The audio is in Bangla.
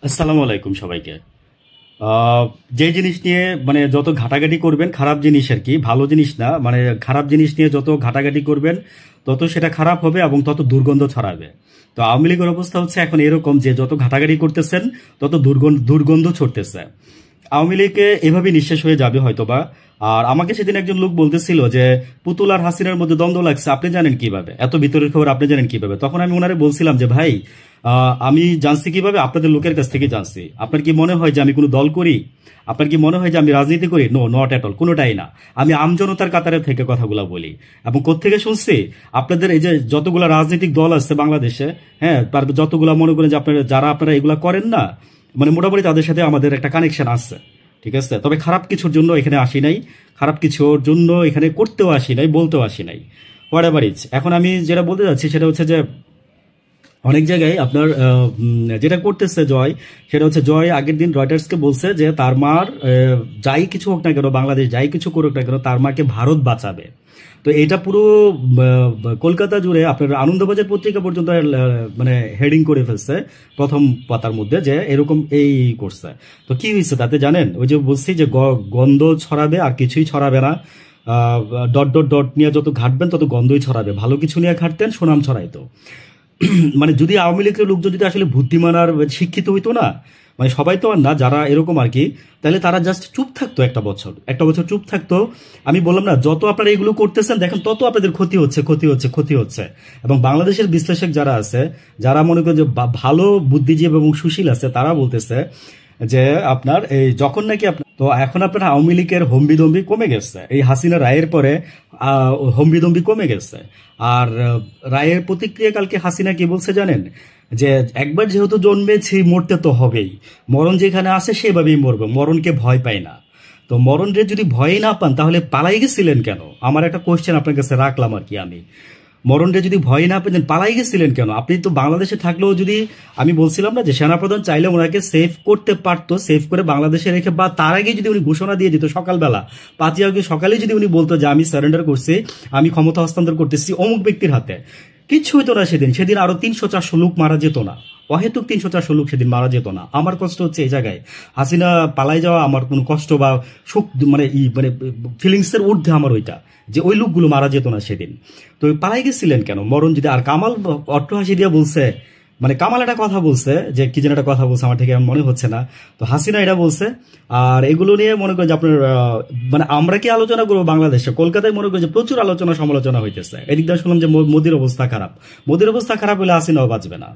আসসালামু আলাইকুম সবাইকে। আহ, যে জিনিস নিয়ে মানে যত ঘাটাঘাটি করবেন খারাপ জিনিস আর কি, ভালো জিনিস না, মানে খারাপ জিনিস নিয়ে যত ঘাটাঘাটি করবেন তত সেটা খারাপ হবে এবং তত দুর্গন্ধ ছড়াবে। তো আওয়ামী লীগের অবস্থা হচ্ছে এখন এরকম যে যত ঘাটাঘাটি করতেছেন তত দুর্গন্ধ দুর্গন্ধ ছড়তেছে। আওয়ামী লীগ এভাবে নিঃশেষ হয়ে যাবে হয়তোবা। আর আমাকে সেদিন একজন লোক বলতেছিল যে পুতুল আর হাসিনার মধ্যে দ্বন্দ্ব লাগছে, আপনি জানেন কিভাবে, এত ভিতরের খবর আপনি জানেন কিভাবে? তখন আমি ওনারে বলছিলাম যে ভাই, আমি জানছি কিভাবে? আপনাদের লোকের কাছ থেকে জানছি। আপনার কি মনে হয় যে আমি কোনো দল করি? আপনার কি মনে হয় যে আমি রাজনীতি করি? নো, নট এট অল, কোনোটাই না। আমি আমজনতার কাতারে থেকে কথাগুলো বলি। এবং কোত্থেকে শুনছি? আপনাদের এই যে যতগুলা রাজনৈতিক দল আছে বাংলাদেশে, হ্যাঁ, তার যতগুলা মনে করেন যে আপনারা যারা আপনারা এগুলা করেন না, মানে মোটামুটি তাদের সাথে আমাদের একটা কানেকশন আছে। ঠিক আছে, তবে খারাপ কিছুর জন্য এখানে আসি নাই, খারাপ কিছুর জন্য এখানে করতেও আসি নাই, বলতেও আসি নাই। হোয়াট এভার ইজ, এখন আমি যেটা বলতে যাচ্ছি সেটা হচ্ছে যে অনেক জায়গায় আপনার যেটা করতেছে জয়, সেটা হচ্ছে জয় আগের দিন রয়টার্সকে বলছে যে তার মার যাই কিছু হোক না কেন, বাংলাদেশ যাই কিছু করুক না কেন, তার মাকে ভারত বাঁচাবে। তো এটা পুরো কলকাতা জুড়ে আপনার আনন্দবাজার পত্রিকা পর্যন্ত মানে হেডিং করে ফেলছে প্রথম পাতার মধ্যে যে এরকম এই করছে। তো কি হয়েছে তাতে জানেন? ওই যে বলছি যে গন্ধ ছড়াবে আর কিছুই ছড়াবে না। ডট ডট ডট নিয়ে যত ঘাটবেন তত গন্ধই ছড়াবে। ভালো কিছু নিয়ে ঘাটতেন, সুনাম ছড়াইতো। মানে যদি আওয়ামী লীগের লোকজন যদি আসলে বুদ্ধিমান আর শিক্ষিত হইতো না, মানে সবাই তো আর না, যারা এরকম আর কি, তাহলে তারা জাস্ট চুপ থাকতো, একটা বছর চুপ থাকতো। আমি বললাম না, যত আপনারা এগুলো করতেছেন দেখেন তত আপনাদের ক্ষতি হচ্ছে। এবং বাংলাদেশের বিশ্লেষক যারা আছে, যারা মনে করেন যে ভালো বুদ্ধিজীবী এবং সুশীল আছে, তারা বলতেছে যে আপনার এই যখন নাকি আপনার, তো এখন আপনার আওয়ামী লীগের হম্বিদম্বি কমে গেছে এই হাসিনা রায়ের পরে। হম্বিদম্বি কমে গেছে। আর রায়ের প্রতিক্রিয়া কালকে হাসিনা কি বলছে জানেন? যে একবার যেহেতু জন্মেছি মরতে তো হবেই, মরণ যেখানে আসে সেভাবেই মরবো, মরণকে ভয় পাই না। তো মরণকে যদি ভয় না পান তাহলে পালাই গেছিলেন কেন? আমার একটা কোশ্চেন আপনার কাছে রাখলাম আর কি আমি। মরণকে যদি ভয় না পেতেন পালাই গেছিলেন কেন? আপনি তো বাংলাদেশে থাকলেও যদি, আমি বলছিলাম না যে সেনাপ্রধান চাইলে ওনাকে সেভ করতে পারতো, সেভ করে বাংলাদেশে রেখে, বা তার আগে যদি উনি ঘোষণা দিয়ে দিত সকালবেলা, 5ই আগস্ট সকালে যদি উনি বলতো যে আমি সারেন্ডার করছি, আমি ক্ষমতা হস্তান্তর করতেছি অমুক ব্যক্তির হাতে, কিচ্ছু হইতো না সেদিন। সেদিন আরো 300-400 লোক মারা যেত না, অহেতুক 300-400 লোক সেদিন মারা যেত না। আমার কষ্ট হচ্ছে এই জায়গায়, হাসিনা পালাই যাওয়া আমার কোনো কষ্ট বা সুখ মানে মানে ফিলিংস এর ঊর্ধ্বে আমার ওইটা, যে ওই লোকগুলো মারা যেত না সেদিন। তো পালাই গেছিলেন কেন মরণ যদি? আর কামাল অট্টহাসি দিয়ে বলছে, মানে কামাল একটা কথা বলছে যে কি যেন একটা কথা বলছে, আমার থেকে মনে হচ্ছে না। তো হাসিনা এটা বলছে। আর এগুলো নিয়ে মনে করেন যে আপনার মানে আমরা কি আলোচনা করবো বাংলাদেশে? কলকাতায় মনে করেন যে প্রচুর আলোচনা সমালোচনা হইতেছে। এদিক দিয়ে শুনলাম যে মোদির অবস্থা খারাপ। মোদির অবস্থা খারাপ হলে হাসিনাও বাঁচবে না।